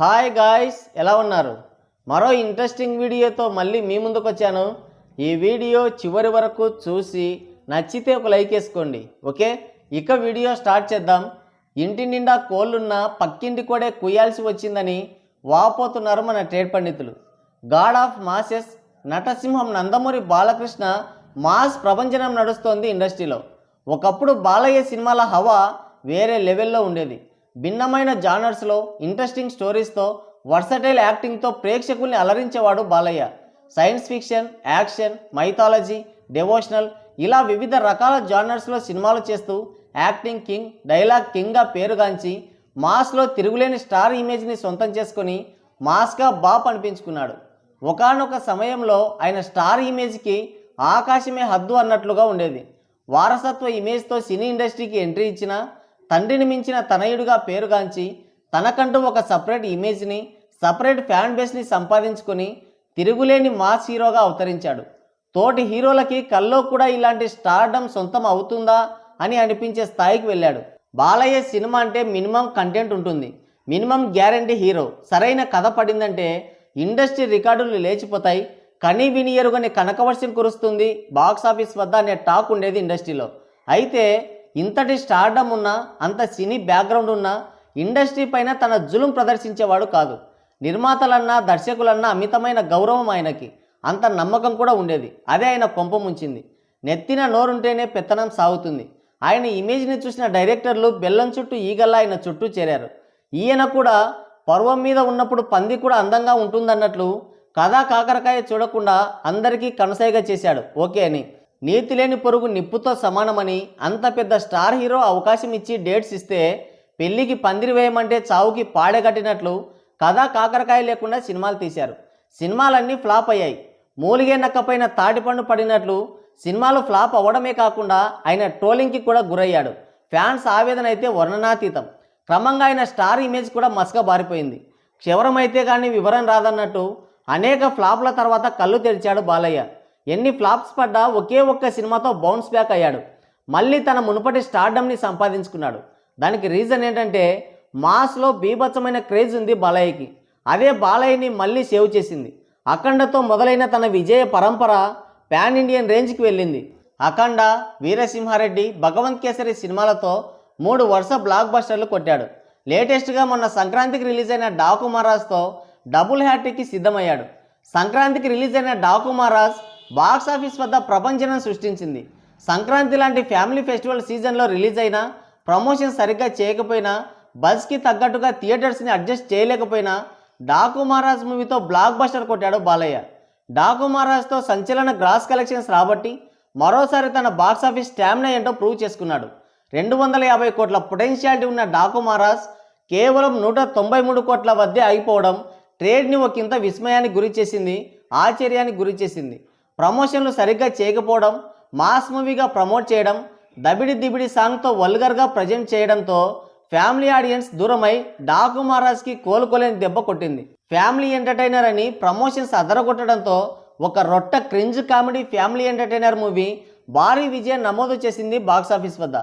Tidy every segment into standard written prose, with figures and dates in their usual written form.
Hi guys, ఎలా ఉన్నారు? మరో ఇంట్రెస్టింగ్ వీడియోతో మళ్ళీ మీ ముందుకు వచ్చాను. ఈ వీడియో చివరి వరకు చూసి నచ్చితే ఒక లైక్ వేసుకోండి. ఓకే, ఇక వీడియో స్టార్ట్ చేద్దాం. ఇంటి నిండా కోళ్ళున్న పక్కింటి కూడా కుయ్యాల్సి వచ్చిందని వాపోతున్నారు మన ట్రేడ్ పండితులు. గాడ్ ఆఫ్ మాసెస్ నటసింహం నందమూరి బాలకృష్ణ మాస్ ప్రపంచనం నడుస్తోంది ఇండస్ట్రీలో. ఒకప్పుడు బాలయ్య సినిమాల హవా వేరే లెవెల్లో ఉండేది. భిన్నమైన జానర్స్లో ఇంట్రెస్టింగ్ స్టోరీస్తో వర్సటైల్ యాక్టింగ్తో ప్రేక్షకుల్ని అలరించేవాడు Balayya. Science fiction, action, mythology, devotional ఇలా వివిధ రకాల జానర్స్లో సినిమాలు చేస్తూ యాక్టింగ్ కింగ్, డైలాగ్ కింగ్గా పేరుగాంచి మాస్లో తిరుగులేని స్టార్ ఇమేజ్ని సొంతం చేసుకొని మాస్గా బాప్ అనిపించుకున్నాడు. ఒకానొక సమయంలో ఆయన స్టార్ ఇమేజ్కి ఆకాశమే హద్దు అన్నట్లుగా ఉండేది. వారసత్వ ఇమేజ్తో సినీ ఇండస్ట్రీకి ఎంట్రీ ఇచ్చిన తండ్రిని మించిన తనయుడిగా పేరుగాంచి తనకంటూ ఒక సపరేట్ ఇమేజ్ని, సపరేట్ ఫ్యాన్ బేస్ని సంపాదించుకొని తిరుగులేని మాస్ హీరోగా అవతరించాడు. తోటి హీరోలకి కల్లో కూడా ఇలాంటి స్టార్డమ్ సొంతం అవుతుందా అని అనిపించే స్థాయికి వెళ్ళాడు. బాలయ్య సినిమా అంటే మినిమం కంటెంట్ ఉంటుంది, మినిమం గ్యారంటీ హీరో. సరైన కథ పడిందంటే ఇండస్ట్రీ రికార్డులు లేచిపోతాయి, కనీ విని ఎరుగని కనకవర్షం కురుస్తుంది బాక్సాఫీస్ వద్ద అనే టాక్ ఉండేది ఇండస్ట్రీలో. అయితే ఇంతటి స్టార్డమ్ ఉన్నా, అంత సినీ బ్యాక్గ్రౌండ్ ఉన్నా ఇండస్ట్రీ పైన తన జులుం ప్రదర్శించేవాడు కాదు. నిర్మాతలన్నా దర్శకులన్నా అమితమైన గౌరవం ఆయనకి, అంత నమ్మకం కూడా ఉండేది. అదే ఆయన కొంప ముంచింది. నెత్తిన నోరుంటేనే పెత్తనం సాగుతుంది. ఆయన ఇమేజ్ని చూసిన డైరెక్టర్లు బెల్లం చుట్టూ ఈగల్లా ఆయన చుట్టూ చేరారు. ఈయన కూడా పర్వం మీద ఉన్నప్పుడు పంది కూడా అందంగా ఉంటుందన్నట్లు కథా కాకరకాయ చూడకుండా అందరికీ కనసైగా చేశాడు ఓకే అని. నీతి లేని పొరుగు నిప్పుతో సమానమని అంత పెద్ద స్టార్ హీరో అవకాశం ఇచ్చి డేట్స్ ఇస్తే పెళ్లికి పందిరి వేయమంటే చావుకి పాడెగట్టినట్లు కథా కాకరకాయ లేకుండా సినిమాలు తీశారు. సినిమాలన్నీ ఫ్లాప్ అయ్యాయి. మూలిగే నక్కపైన తాటిపండు పడినట్లు సినిమాలు ఫ్లాప్ అవ్వడమే కాకుండా ఆయన ట్రోలింగ్కి కూడా గురయ్యాడు. ఫ్యాన్స్ ఆవేదన అయితే వర్ణనాతీతం. క్రమంగా ఆయన స్టార్ ఇమేజ్ కూడా మసక బారిపోయింది. క్షవరమైతే కానీ వివరం రాదన్నట్టు అనేక ఫ్లాప్ల తర్వాత కళ్ళు తెరిచాడు బాలయ్య. ఎన్ని ఫ్లాప్స్ పడ్డా ఒకే ఒక్క సినిమాతో బౌన్స్ బ్యాక్ అయ్యాడు. మళ్ళీ తన మునుపటి స్టార్డమ్ని సంపాదించుకున్నాడు. దానికి రీజన్ ఏంటంటే మాస్లో బీభత్సమైన క్రేజ్ ఉంది బాలయ్యకి. అదే బాలయ్యని మళ్ళీ సేవ్ చేసింది. అఖండతో మొదలైన తన విజయ పరంపర పాన్ ఇండియన్ రేంజ్కి వెళ్ళింది. అఖండ, వీరసింహారెడ్డి, భగవంత్ కేసరి సినిమాలతో 3 వరుస బ్లాక్ బస్టర్లు కొట్టాడు. లేటెస్ట్గా మొన్న సంక్రాంతికి రిలీజ్ అయిన డాకు మహారాజ్తో డబుల్ హ్యాట్రిక్కి సిద్ధమయ్యాడు. సంక్రాంతికి రిలీజ్ అయిన డాకు మహారాజ్ బాక్సాఫీస్ వద్ద ప్రపంచనం సృష్టించింది. సంక్రాంతి లాంటి ఫ్యామిలీ ఫెస్టివల్ సీజన్లో రిలీజ్ అయినా, ప్రమోషన్ సరిగ్గా చేయకపోయినా, బజ్కి తగ్గట్టుగా థియేటర్స్ని అడ్జస్ట్ చేయలేకపోయినా డాకు మహారాజ్ మూవీతో బ్లాక్ బస్టర్ కొట్టాడు బాలయ్య. డాకు మహారాజ్తో సంచలన గ్రాస్ కలెక్షన్స్ రాబట్టి మరోసారి తన బాక్సాఫీస్ స్టామినా ఏంటో ప్రూవ్ చేసుకున్నాడు. 250 కోట్ల పొటెన్షియాలిటీ ఉన్న డాకు మహారాజ్ కేవలం 193 కోట్ల వద్దే అయిపోవడం ట్రేడ్ని ఒకంత విస్మయానికి గురి చేసింది, ఆశ్చర్యానికి గురి చేసింది. ప్రమోషన్లు సరిగ్గా చేయకపోవడం, మాస్ మూవీగా ప్రమోట్ చేయడం, దబిడి దిబిడి సాంగ్తో వల్గర్గా ప్రజెంట్ చేయడంతో ఫ్యామిలీ ఆడియన్స్ దూరమై డాకు మహారాజ్కి కోలుకోలేని దెబ్బ కొట్టింది. ఫ్యామిలీ ఎంటర్టైనర్ అని ప్రమోషన్స్ అదరగొట్టడంతో ఒక రొట్ట cringe comedy family entertainer movie భారీ విజయం నమోదు చేసింది బాక్సాఫీస్ వద్ద.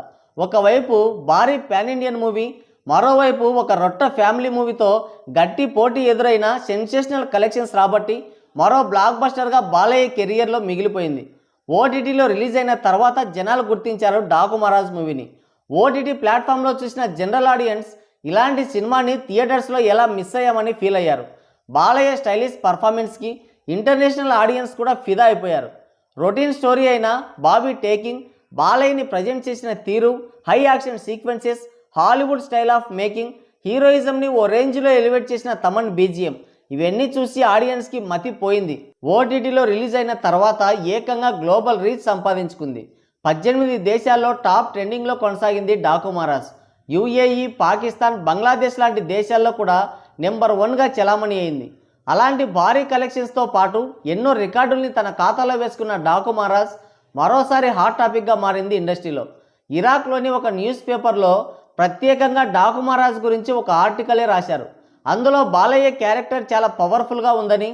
ఒకవైపు భారీ పాన్ ఇండియన్ మూవీ, మరోవైపు ఒక రొట్ట ఫ్యామిలీ మూవీతో గట్టి పోటీ ఎదురైన సెన్సేషనల్ కలెక్షన్స్ రాబట్టి మరో బ్లాక్ బస్టర్గా బాలయ్య కెరియర్లో మిగిలిపోయింది. ఓటీటీలో రిలీజ్ అయిన తర్వాత జనాలు గుర్తించారు డాకు మహారాజ్ మూవీని. ఓటీటీ ప్లాట్ఫామ్లో చూసిన జనరల్ ఆడియన్స్ ఇలాంటి సినిమాని థియేటర్స్లో ఎలా మిస్ అయ్యామని ఫీల్ అయ్యారు. బాలయ్య స్టైలిష్ పర్ఫార్మెన్స్కి ఇంటర్నేషనల్ ఆడియన్స్ కూడా ఫిదా అయిపోయారు. రొటీన్ స్టోరీ అయినా బాబీ టేకింగ్, బాలయ్యని ప్రజెంట్ చేసిన తీరు, high action sequences, Hollywood style of making, హీరోయిజంని ఓ రేంజ్లో ఎలివేట్ చేసిన తమన్ బీజిఎం ఇవన్నీ చూసి ఆడియన్స్కి మతిపోయింది. ఓటీటీలో రిలీజ్ అయిన తర్వాత ఏకంగా గ్లోబల్ రీచ్ సంపాదించుకుంది. 18 దేశాల్లో టాప్ ట్రెండింగ్లో కొనసాగింది డాకు మహారాజ్. యుఏఈ, పాకిస్తాన్, బంగ్లాదేశ్ లాంటి దేశాల్లో కూడా నెంబర్ 1గా చలామణి అయింది. అలాంటి భారీ కలెక్షన్స్తో పాటు ఎన్నో రికార్డుల్ని తన ఖాతాలో వేసుకున్న డాకు మహారాజ్ మరోసారి హాట్ టాపిక్గా మారింది ఇండస్ట్రీలో. ఇరాక్లోని ఒక న్యూస్ పేపర్లో ప్రత్యేకంగా డాకు మహారాజ్ గురించి ఒక ఆర్టికలే రాశారు. అందులో బాలయ్య క్యారెక్టర్ చాలా పవర్ఫుల్గా ఉందని,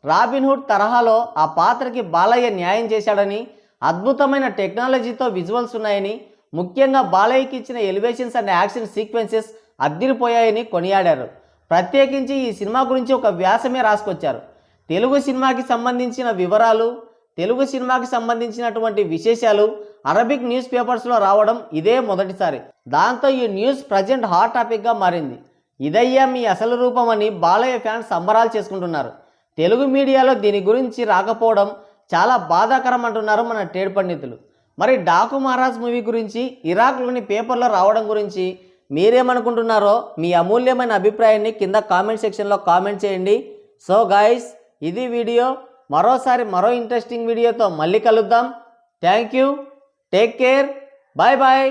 రాబిన్హుడ్ తరహాలో ఆ పాత్రకి బాలయ్య న్యాయం చేశాడని, అద్భుతమైన టెక్నాలజీతో విజువల్స్ ఉన్నాయని, ముఖ్యంగా బాలయ్యకి ఇచ్చిన ఎలివేషన్స్ అండ్ యాక్షన్ సీక్వెన్సెస్ అద్దిరిపోయాయని కొనియాడారు. ప్రత్యేకించి ఈ సినిమా గురించి ఒక వ్యాసమే రాసుకొచ్చారు. తెలుగు సినిమాకి సంబంధించిన వివరాలు, తెలుగు సినిమాకి సంబంధించినటువంటి విశేషాలు అరబిక్ న్యూస్ పేపర్స్లో రావడం ఇదే మొదటిసారి. దాంతో ఈ న్యూస్ ప్రజెంట్ హాట్ టాపిక్గా మారింది. ఇదయ్యా మీ అసలు రూపం అని బాలయ్య ఫ్యాన్స్ సంబరాలు చేసుకుంటున్నారు. తెలుగు మీడియాలో దీని గురించి రాకపోవడం చాలా బాధాకరం అంటున్నారు మన ట్రేడ్ పండితులు. మరి డాకు మహారాజ్ మూవీ గురించి ఇరాక్లోని పేపర్లో రావడం గురించి మీరేమనుకుంటున్నారో మీ అమూల్యమైన అభిప్రాయాన్ని కింద కామెంట్ సెక్షన్లో కామెంట్ చేయండి. సో గైస్, ఇది వీడియో. మరోసారి మరో ఇంట్రెస్టింగ్ వీడియోతో మళ్ళీ కలుద్దాం. Thank you, take care, bye bye.